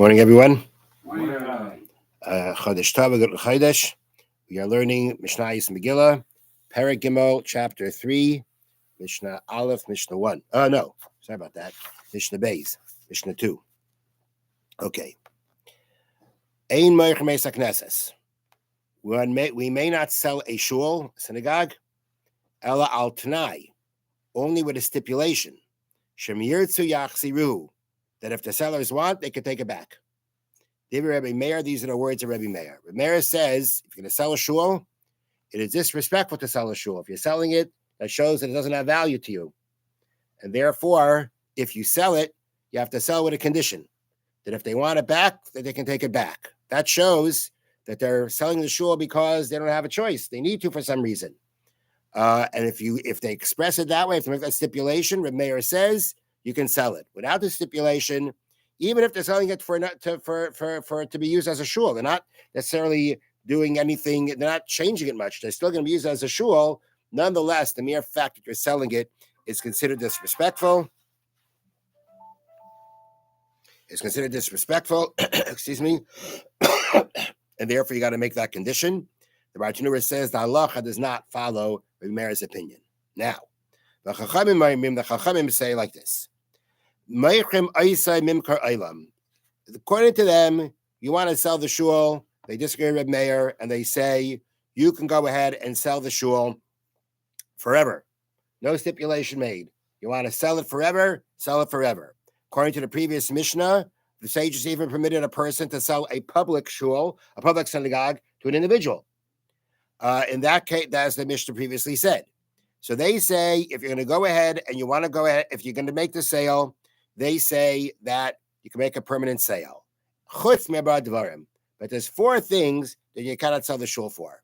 Morning, everyone. Morning. Chodesh Tov, good Chodesh. We are learning Mishna Megillah, Perek Gimel, Chapter 3, Mishnah Aleph, Mishnah 1. Oh, no, sorry about that. Mishnah Beis, Mishnah 2. Okay. Ein Moich Meis HaKnesses. We may not sell a shul, synagogue, Ela al Tanai, only with a stipulation, Shem Yirtzu Yachziruhu, that if the sellers want, they could take it back. Rebbe Meir, these are the words of Rebbe Meir. Rebbe Meir says, if you're going to sell a shul, it is disrespectful to sell a shul. If you're selling it, that shows that it doesn't have value to you. And therefore, if you sell it, you have to sell with a condition that if they want it back, that they can take it back. That shows that they're selling the shul because they don't have a choice. They need to for some reason. And if they express it that way, if they make that stipulation, Rebbe Meir says, you can sell it. Without the stipulation, even if they're selling it for it to be used as a shul, they're not necessarily doing anything, they're not changing it much. They're still going to be used as a shul. Nonetheless, the mere fact that you're selling it is considered disrespectful. It's considered disrespectful, excuse me, and therefore you got to make that condition. The Bartanura says the halacha does not follow Rebbe Meir's opinion. Now, the Chachamim say like this. According to them, you want to sell the shul, they disagree with Rebbe Meir, and they say you can go ahead and sell the shul forever. No stipulation made. You want to sell it forever, sell it forever. According to the previous Mishnah, the sages even permitted a person to sell a public shul, a public synagogue, to an individual. In that case, as the Mishnah previously said. So they say if you're going to go ahead and you want to go ahead, if you're going to make the sale, they say that you can make a permanent sale. But there's four things that you cannot sell the shul for.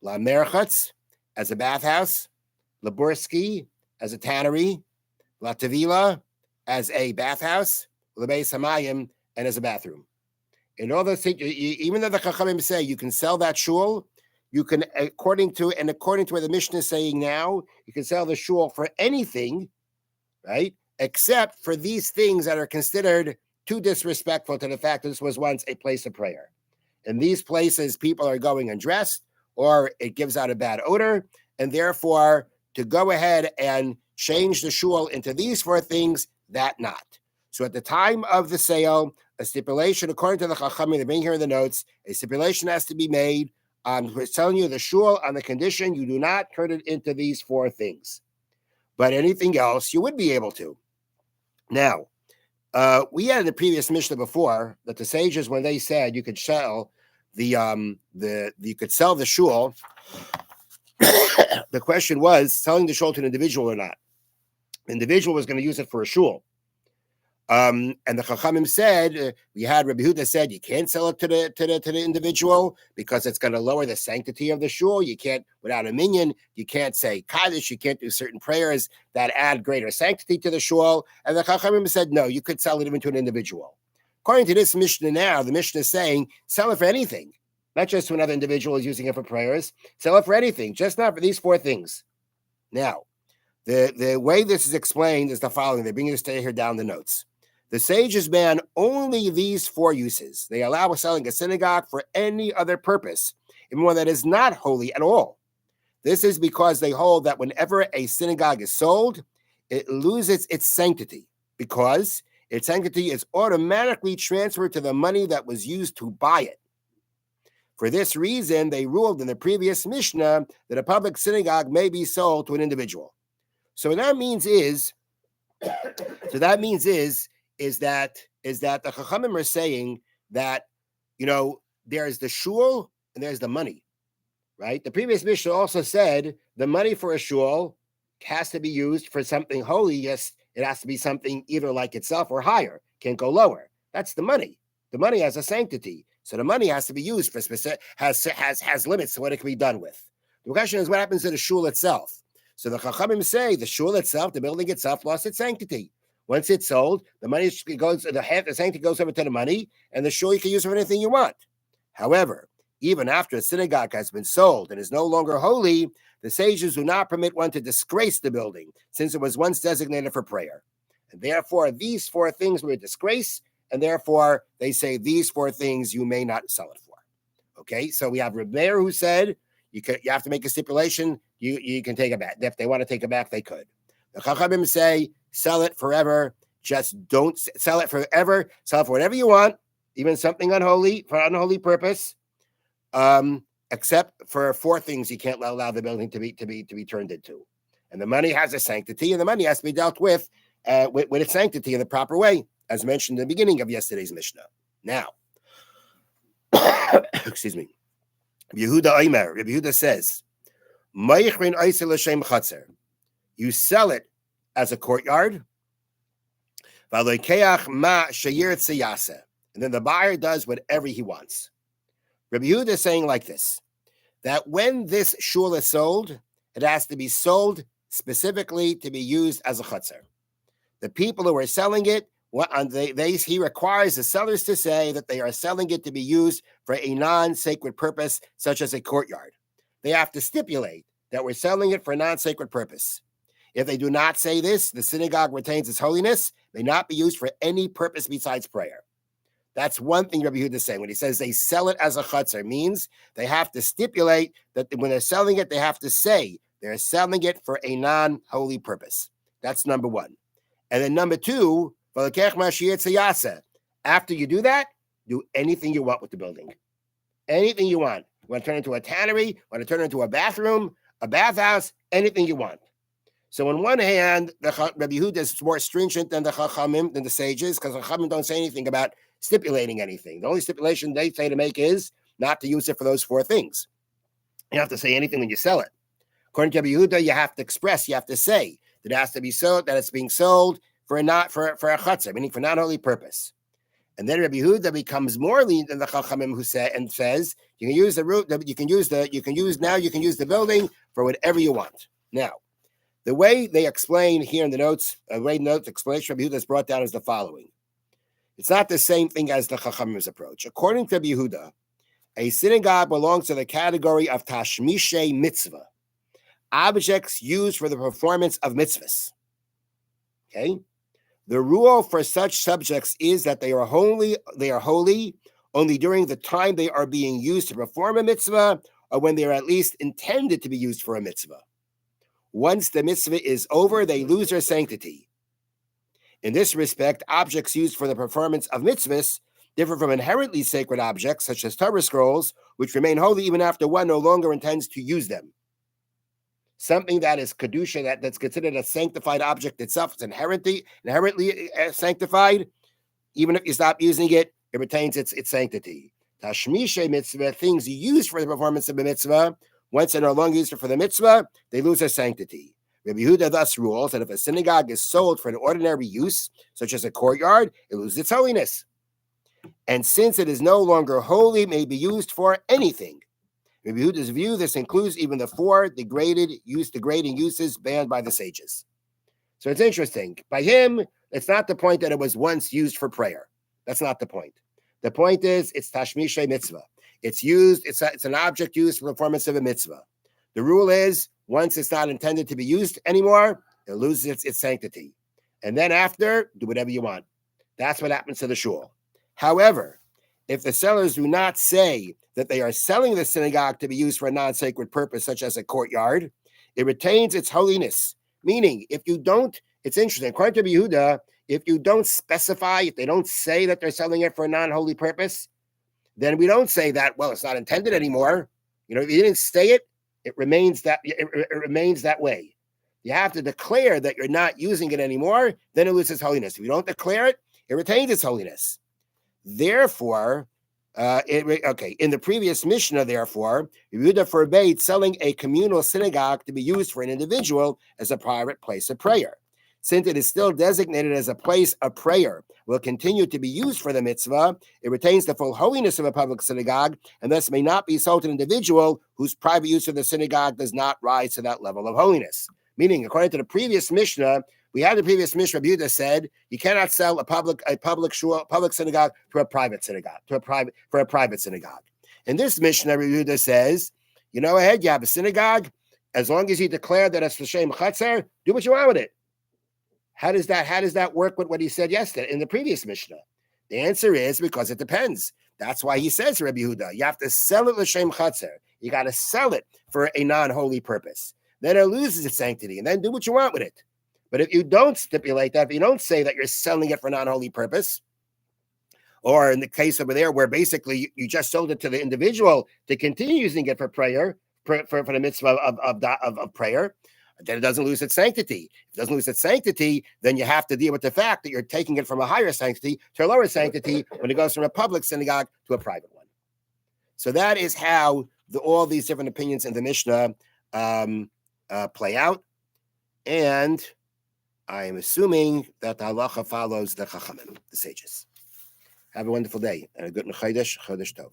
La Merchatz, as a bathhouse. La Burski, as a tannery. La Tavila, as a bathhouse. La Beis Hamayim, and as a bathroom. In all those things, even though the Chachamim say you can sell that shul, you can, according to what the Mishnah is saying now, you can sell the shul for anything, right? Except for these things that are considered too disrespectful to the fact that this was once a place of prayer. In these places, people are going undressed, or it gives out a bad odor, and therefore, to go ahead and change the shul into these four things, that not. So at the time of the sale, a stipulation, according to the Chachamim, they bring here in the notes, a stipulation has to be made. We're telling you the shul on the condition you do not turn it into these four things. But anything else, you would be able to. Now, we had in the previous Mishnah before that the sages, when they said you could sell you could sell the shul, the question was selling the shul to an individual or not. The individual was going to use it for a shul. And the Chachamim said, we had Rabbi Huda said, you can't sell it to the individual because it's going to lower the sanctity of the shul. You can't, without a minyan, you can't say Kaddish, you can't do certain prayers that add greater sanctity to the shul. And the Chachamim said, no, you could sell it even to an individual. According to this Mishnah now, the Mishnah is saying, sell it for anything, not just to another individual who's using it for prayers. Sell it for anything, just not for these four things. Now, the way this is explained is the following. They bring you to stay here down the notes. The sages ban only these four uses. They allow selling a synagogue for any other purpose, even one that is not holy at all. This is because they hold that whenever a synagogue is sold, it loses its sanctity because its sanctity is automatically transferred to the money that was used to buy it. For this reason, they ruled in the previous Mishnah that a public synagogue may be sold to an individual. So what that means is that the Chachamim are saying that, there's the shul and there's the money, right? The previous Mishnah also said the money for a shul has to be used for something holy. Yes, it has to be something either like itself or higher. Can't go lower. That's the money. The money has a sanctity. So the money has to be used for specific, has limits to what it can be done with. The question is what happens to the shul itself? So the Chachamim say the shul itself, the building itself, lost its sanctity. Once it's sold, the money goes, the sanctity goes over to the money, and the shul you can use for anything you want. However, even after a synagogue has been sold and is no longer holy, the sages do not permit one to disgrace the building, since it was once designated for prayer. And therefore, these four things were a disgrace, and therefore they say these 4 things you may not sell it for. Okay, so we have Reb Meir who said you have to make a stipulation. You can take it back. If they want to take it back, they could. The Chachamim say sell it forever. Just don't sell it forever. Sell it for whatever you want, even something unholy for an unholy purpose. Except for 4 things you can't allow the building to be turned into. And the money has a sanctity, and the money has to be dealt with its sanctity in the proper way, as mentioned in the beginning of yesterday's Mishnah. Now, excuse me. Yehuda says, you sell it as a courtyard, and then the buyer does whatever he wants. Rabbi Yehuda is saying like this, that when this shul is sold, it has to be sold specifically to be used as a chutzner. The people who are selling it, he requires the sellers to say that they are selling it to be used for a non-sacred purpose, such as a courtyard. They have to stipulate that we're selling it for a non-sacred purpose. If they do not say this, the synagogue retains its holiness, may not be used for any purpose besides prayer. That's one thing Rabbi Yehuda is saying. When he says they sell it as a chutzner, means they have to stipulate that when they're selling it, they have to say they're selling it for a non-holy purpose. That's number 1. And then number 2, after you do that, do anything you want with the building. Anything you want. You want to turn it into a tannery, want to turn it into a bathroom, a bathhouse, anything you want. So on one hand, Rabbi Yehuda is more stringent than the Chachamim, than the sages, because the Chachamim don't say anything about stipulating anything. The only stipulation they say to make is not to use it for those 4 things. You have to say anything when you sell it. According to Rabbi Yehuda, you have to express, you have to say that it has to be sold, that it's being sold for a chutzner, meaning for non-holy purpose. And then Rabbi Yehuda becomes more lenient than the Chachamim who says you can use the root, you can use the building for whatever you want. Now, the way they explain here in the notes, explanation Rabbi Yehuda is brought down as the following. It's not the same thing as the Chachamim's approach. According to Rabbi Yehuda, a synagogue belongs to the category of tashmishe mitzvah, objects used for the performance of mitzvahs. Okay? The rule for such subjects is that they are holy only during the time they are being used to perform a mitzvah, or when they are at least intended to be used for a mitzvah. Once the mitzvah is over, they lose their sanctity. In this respect, objects used for the performance of mitzvahs differ from inherently sacred objects, such as Torah scrolls, which remain holy even after one no longer intends to use them. Something that is kedusha, that's considered a sanctified object itself, is inherently sanctified. Even if you stop using it, it retains its sanctity. Tashmishe mitzvah, things used for the performance of the mitzvah, once they're no longer used for the mitzvah, they lose their sanctity. Rabbi Yehuda thus rules that if a synagogue is sold for an ordinary use, such as a courtyard, it loses its holiness. And since it is no longer holy, it may be used for anything. Rabbi Yehuda's view, this includes even the 4 degrading uses banned by the sages. So it's interesting. By him, it's not the point that it was once used for prayer. That's not the point. The point is it's tashmishe mitzvah. It's an object used for the performance of a mitzvah. The rule is once it's not intended to be used anymore, it loses its sanctity. And then after, do whatever you want. That's what happens to the shul. However, if the sellers do not say that they are selling the synagogue to be used for a non-sacred purpose, such as a courtyard, it retains its holiness. Meaning, if you don't, it's interesting. According to Yehuda, if you don't specify, if they don't say that they're selling it for a non-holy purpose, then we don't say that, well, it's not intended anymore. If you didn't say it, it remains that way. You have to declare that you're not using it anymore, then it loses holiness. If you don't declare it, it retains its holiness. Therefore, in the previous Mishnah, therefore, Yehuda forbade selling a communal synagogue to be used for an individual as a private place of prayer. Since it is still designated as a place of prayer, will continue to be used for the mitzvah, it retains the full holiness of a public synagogue, and thus may not be sold to an individual whose private use of the synagogue does not rise to that level of holiness. Meaning, according to the previous Mishnah, Yehuda said you cannot sell a public synagogue to a private synagogue, for a private synagogue. In this Mishnah, Yehuda says, you have a synagogue, as long as you declare that it's l'shem chatzar, do what you want with it. How does that work with what he said yesterday in the previous Mishnah? The answer is because it depends. That's why he says, Rabbi Yehuda, you have to sell it l'shem chatzer. You got to sell it for a non-holy purpose. Then it loses its sanctity, and then do what you want with it. But if you don't stipulate that, if you don't say that you're selling it for non-holy purpose, or in the case over there where basically you just sold it to the individual to continue using it for prayer, for the mitzvah of prayer, then it doesn't lose its sanctity. If it doesn't lose its sanctity, then you have to deal with the fact that you're taking it from a higher sanctity to a lower sanctity when it goes from a public synagogue to a private one. So that is how all these different opinions in the Mishnah play out. And I am assuming that the halacha follows the chachamim, the sages. Have a wonderful day and a good chodesh tov.